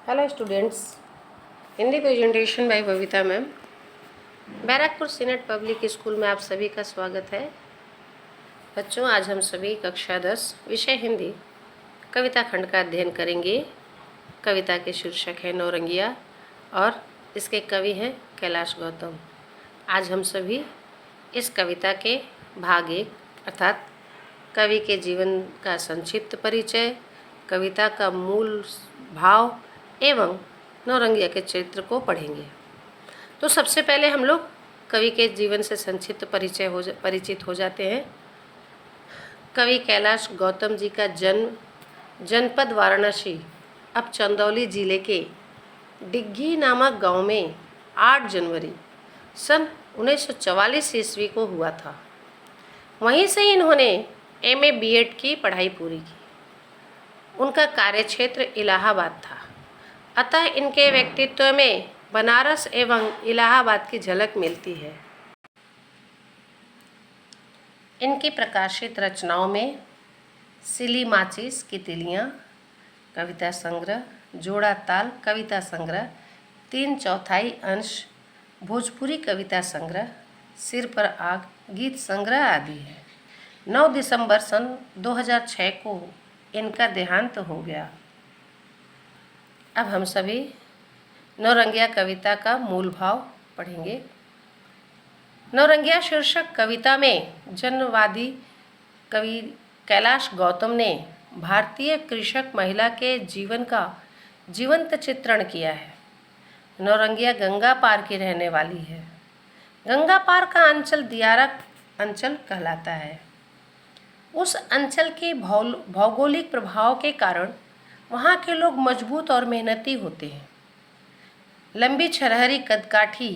Hello students, Hindi presentation by Babita ma'am. Barrackpore senate public school में आप सभी का स्वागत है। बच्चों, आज हम सभी कक्षा 10 विषय हिंदी कविता खंड का अध्ययन करेंगे। कविता के शीर्षक है नौरंगिया और इसके कवि हैं कैलाश गौतम। आज हम सभी इस कविता के भाग 1 अर्थात कवि के जीवन का संक्षिप्त परिचय, कविता का मूल भाव एवं नौरंगिया के चरित्र को पढ़ेंगे। तो सबसे पहले हम लोग कवि के जीवन से संक्षिप्त परिचित हो जाते हैं। कवि कैलाश गौतम जी का जन्म जनपद वाराणसी, अब चंदौली जिले के डिग्गी नामक गांव में 8 जनवरी सन 1944 ईस्वी को हुआ था। वहीं से इन्होंने एमए बीएड की पढ़ाई पूरी की। उनका कार्यक्षेत्र इलाहाबाद था, अतः इनके व्यक्तित्व में बनारस एवं इलाहाबाद की झलक मिलती है। इनकी प्रकाशित रचनाओं में सिली माचिस की तिलियाँ कविता संग्रह, जोड़ा ताल कविता संग्रह, 3/4 अंश भोजपुरी कविता संग्रह, सिर पर आग गीत संग्रह आदि है। 9 दिसंबर सन 2006 को इनका देहांत हो गया। अब हम सभी नौरंगिया कविता का मूल भाव पढ़ेंगे। नौरंगिया शीर्षक कविता में जनवादी कवि कैलाश गौतम ने भारतीय कृषक महिला के जीवन का जीवंत चित्रण किया है। नौरंगिया गंगा पार की रहने वाली है। गंगा पार का अंचल दियारा अंचल कहलाता है। उस अंचल के भौगोलिक प्रभाव के कारण वहाँ के लोग मजबूत और मेहनती होते हैं। लंबी छरहरी कदकाठी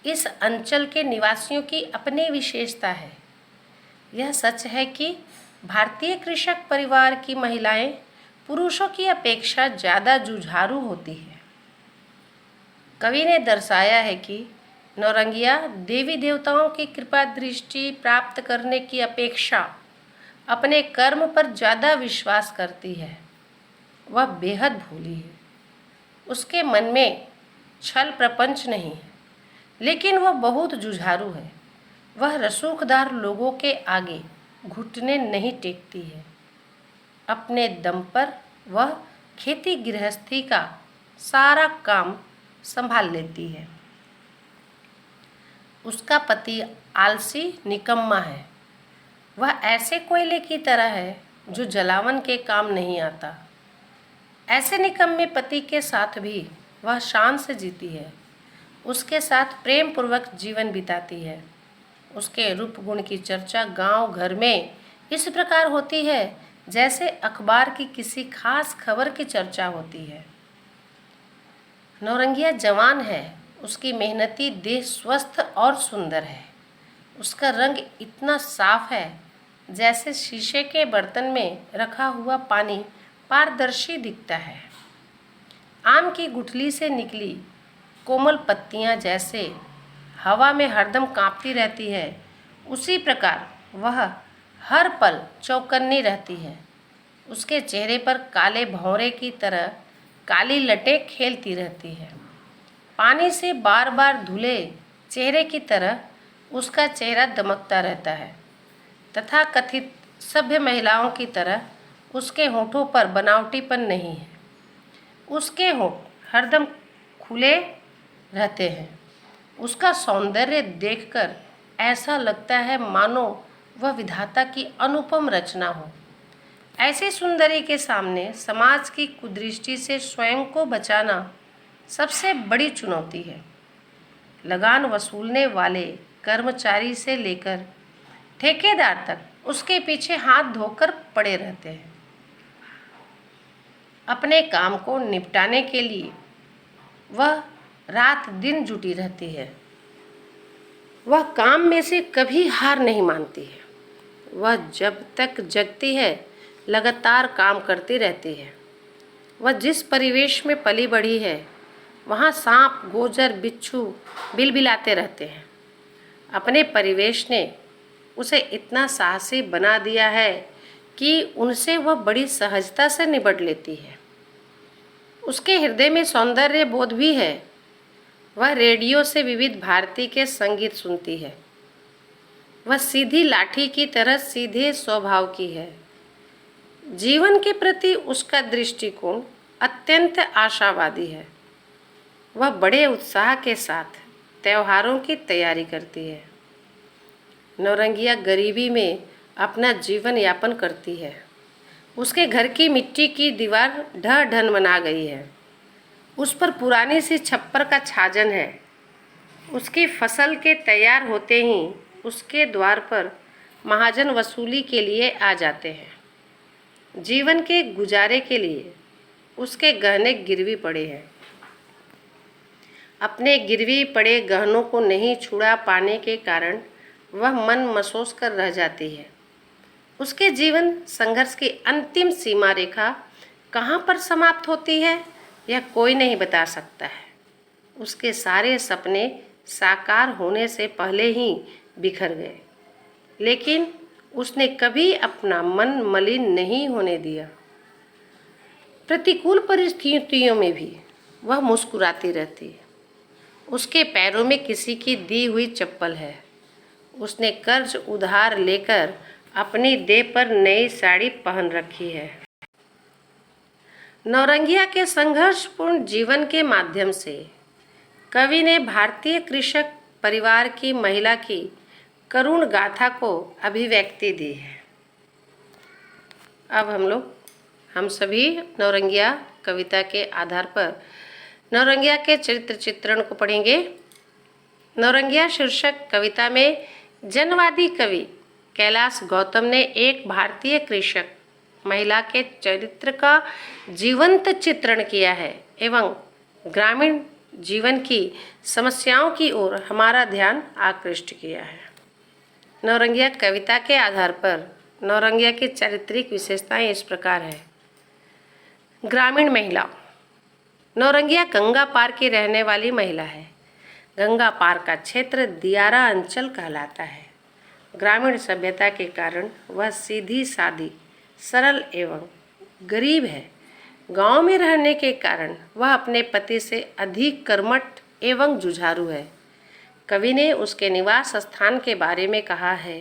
इस अंचल के निवासियों की अपनी विशेषता है। यह सच है कि भारतीय कृषक परिवार की महिलाएं पुरुषों की अपेक्षा ज़्यादा जुझारू होती है। कवि ने दर्शाया है कि नौरंगिया देवी देवताओं की कृपा दृष्टि प्राप्त करने की अपेक्षा अपने कर्म पर ज़्यादा विश्वास करती है। वह बेहद भोली है। उसके मन में छल प्रपंच नहीं है, लेकिन वह बहुत जुझारू है। वह रसूखदार लोगों के आगे घुटने नहीं टेकती है। अपने दम पर वह खेती गृहस्थी का सारा काम संभाल लेती है। उसका पति आलसी निकम्मा है। वह ऐसे कोयले की तरह है जो जलावन के काम नहीं आता। ऐसे निकम्मे पति के साथ भी वह शान से जीती है। उसके साथ प्रेम पूर्वक जीवन बिताती है। उसके रूप गुण की चर्चा गांव घर में इस प्रकार होती है जैसे अखबार की किसी खास खबर की चर्चा होती है। नौरंगिया जवान है। उसकी मेहनती देह स्वस्थ और सुंदर है। उसका रंग इतना साफ है जैसे शीशे के बर्तन में रखा हुआ पानी पारदर्शी दिखता है। आम की गुठली से निकली कोमल पत्तियां जैसे हवा में हरदम कांपती रहती है, उसी प्रकार वह हर पल चौकन्नी रहती है। उसके चेहरे पर काले भौरे की तरह काली लटें खेलती रहती है। पानी से बार बार धुले चेहरे की तरह उसका चेहरा दमकता रहता है। तथा कथित सभ्य महिलाओं की तरह उसके होठों पर बनावटीपन नहीं है। उसके होठ हरदम खुले रहते हैं। उसका सौंदर्य देखकर ऐसा लगता है मानो वह विधाता की अनुपम रचना हो। ऐसी सुंदरी के सामने समाज की कुदृष्टि से स्वयं को बचाना सबसे बड़ी चुनौती है। लगान वसूलने वाले कर्मचारी से लेकर ठेकेदार तक उसके पीछे हाथ धोकर पड़े रहते हैं। अपने काम को निपटाने के लिए वह रात दिन जुटी रहती है। वह काम में से कभी हार नहीं मानती है। वह जब तक जगती है लगातार काम करती रहती है। वह जिस परिवेश में पली बढ़ी है वहाँ सांप, गोजर, बिच्छू बिलबिलाते रहते हैं। अपने परिवेश ने उसे इतना साहसी बना दिया है कि उनसे वह बड़ी सहजता से निपट लेती है। उसके हृदय में सौंदर्य बोध भी है। वह रेडियो से विविध भारती के संगीत सुनती है। वह सीधी लाठी की तरह सीधे स्वभाव की है। जीवन के प्रति उसका दृष्टिकोण अत्यंत आशावादी है। वह बड़े उत्साह के साथ त्योहारों की तैयारी करती है। नौरंगिया गरीबी में अपना जीवन यापन करती है। उसके घर की मिट्टी की दीवार ढह ढन बना गई है। उस पर पुरानी सी छप्पर का छाजन है। उसकी फसल के तैयार होते ही उसके द्वार पर महाजन वसूली के लिए आ जाते हैं। जीवन के गुजारे के लिए उसके गहने गिरवी पड़े हैं। अपने गिरवी पड़े गहनों को नहीं छुड़ा पाने के कारण वह मन मसोस कर रह जाती है। उसके जीवन संघर्ष की अंतिम सीमा रेखा कहाँ पर समाप्त होती है यह कोई नहीं बता सकता है। उसके सारे सपने साकार होने से पहले ही बिखर गए, लेकिन उसने कभी अपना मन मलिन नहीं होने दिया। प्रतिकूल परिस्थितियों में भी वह मुस्कुराती रहती है। उसके पैरों में किसी की दी हुई चप्पल है। उसने कर्ज उधार लेकर अपनी देह पर नई साड़ी पहन रखी है। नौरंगिया के संघर्षपूर्ण जीवन के माध्यम से कवि ने भारतीय कृषक परिवार की महिला की करुण गाथा को अभिव्यक्ति दी है। अब हम सभी नौरंगिया कविता के आधार पर नौरंगिया के चरित्र चित्रण को पढ़ेंगे। नौरंगिया शीर्षक कविता में जनवादी कवि कैलाश गौतम ने एक भारतीय कृषक महिला के चरित्र का जीवंत चित्रण किया है एवं ग्रामीण जीवन की समस्याओं की ओर हमारा ध्यान आकृष्ट किया है। नौरंगिया कविता के आधार पर नौरंगिया की चारित्रिक विशेषताएं इस प्रकार है। ग्रामीण महिला। नौरंगिया गंगा पार की रहने वाली महिला है। गंगा पार का क्षेत्र दियारा अंचल कहलाता है। ग्रामीण सभ्यता के कारण वह सीधी सादी सरल एवं गरीब है। गांव में रहने के कारण वह अपने पति से अधिक कर्मठ एवं जुझारू है। कवि ने उसके निवास स्थान के बारे में कहा है,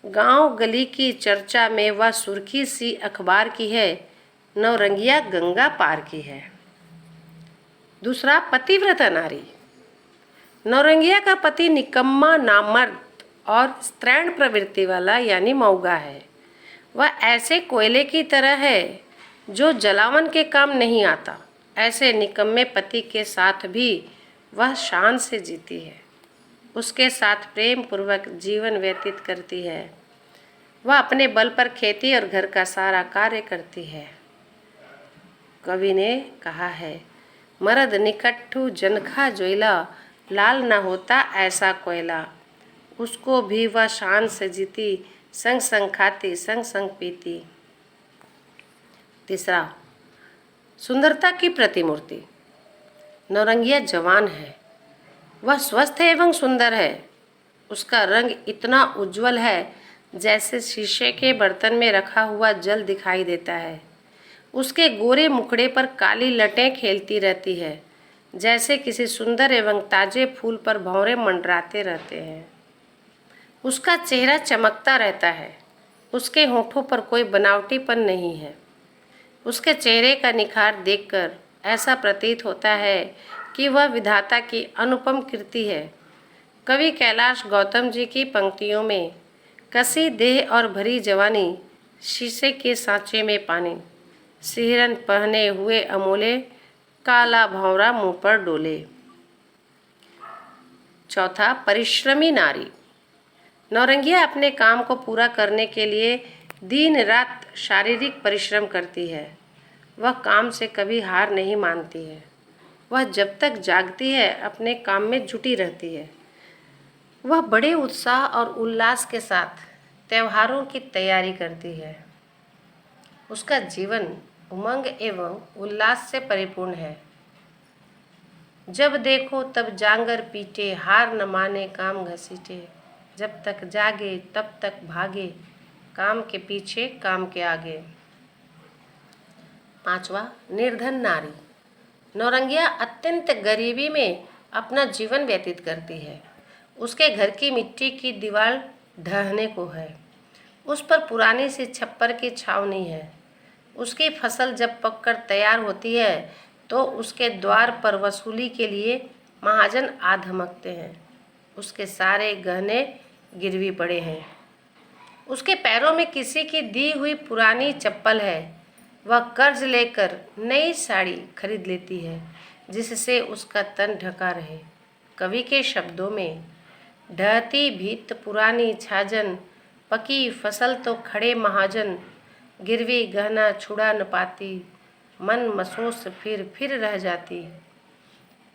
गांव गली की चर्चा में वह सुर्खी सी अखबार की है, नौरंगिया गंगा पार की है। दूसरा, पतिव्रता नारी। नौरंगिया का पति निकम्मा नामर्द और स्त्रैण प्रवृत्ति वाला यानी मौगा है। वह ऐसे कोयले की तरह है जो जलावन के काम नहीं आता। ऐसे निकम्मे पति के साथ भी वह शान से जीती है। उसके साथ प्रेम पूर्वक जीवन व्यतीत करती है। वह अपने बल पर खेती और घर का सारा कार्य करती है। कवि ने कहा है, मर्द निकट्ठू जनखा जोइला, लाल न होता ऐसा कोयला। उसको भी वह शान से जीती, संग संग खाती संग संग पीती। तीसरा, सुंदरता की प्रतिमूर्ति। नौरंगिया जवान है। वह स्वस्थ एवं सुंदर है। उसका रंग इतना उज्जवल है जैसे शीशे के बर्तन में रखा हुआ जल दिखाई देता है। उसके गोरे मुखड़े पर काली लटें खेलती रहती है, जैसे किसी सुंदर एवं ताजे फूल पर भंवरे मंडराते रहते हैं। उसका चेहरा चमकता रहता है। उसके होठों पर कोई बनावटीपन नहीं है। उसके चेहरे का निखार देखकर ऐसा प्रतीत होता है कि वह विधाता की अनुपम कृति है। कवि कैलाश गौतम जी की पंक्तियों में कसी देह और भरी जवानी, शीशे के सांचे में पानी, सिहरन पहने हुए अमोले, काला भंवरा मुंह पर डोले। चौथा, परिश्रमी नारी। नौरंगिया अपने काम को पूरा करने के लिए दिन रात शारीरिक परिश्रम करती है। वह काम से कभी हार नहीं मानती है। वह जब तक जागती है अपने काम में जुटी रहती है। वह बड़े उत्साह और उल्लास के साथ त्योहारों की तैयारी करती है। उसका जीवन उमंग एवं उल्लास से परिपूर्ण है। जब देखो तब जांगर पीटे, हार न माने काम घसीटे। जब तक जागे तब तक भागे, काम के पीछे काम के आगे। पांचवा, निर्धन नारी। नौरंगिया अत्यंत गरीबी में अपना जीवन व्यतीत करती है। उसके घर की मिट्टी की दीवार ढहने को है। उस पर पुरानी सी छप्पर की छावनी है। उसकी फसल जब पककर तैयार होती है तो उसके द्वार पर वसूली के लिए महाजन आ धमकते हैं। उसके सारे गहने गिरवी पड़े हैं। उसके पैरों में किसी की दी हुई पुरानी चप्पल है। वह कर्ज लेकर नई साड़ी खरीद लेती है जिससे उसका तन ढका रहे। कवि के शब्दों में, ढहती भीत पुरानी छाजन, पकी फसल तो खड़े महाजन, गिरवी गहना छुड़ा न पाती, मन मसोस फिर रह जाती।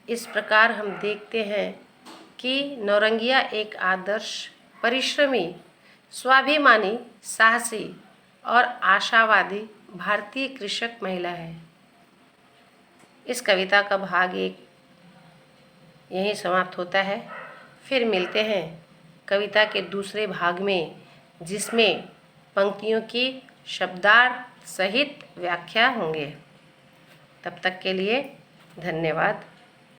इस प्रकार हम देखते हैं कि नौरंगिया एक आदर्श, परिश्रमी, स्वाभिमानी, साहसी और आशावादी भारतीय कृषक महिला है। इस कविता का भाग 1 यहीं समाप्त होता है। फिर मिलते हैं कविता के दूसरे भाग में, जिसमें पंक्तियों की शब्दार्थ सहित व्याख्या होंगे। तब तक के लिए धन्यवाद।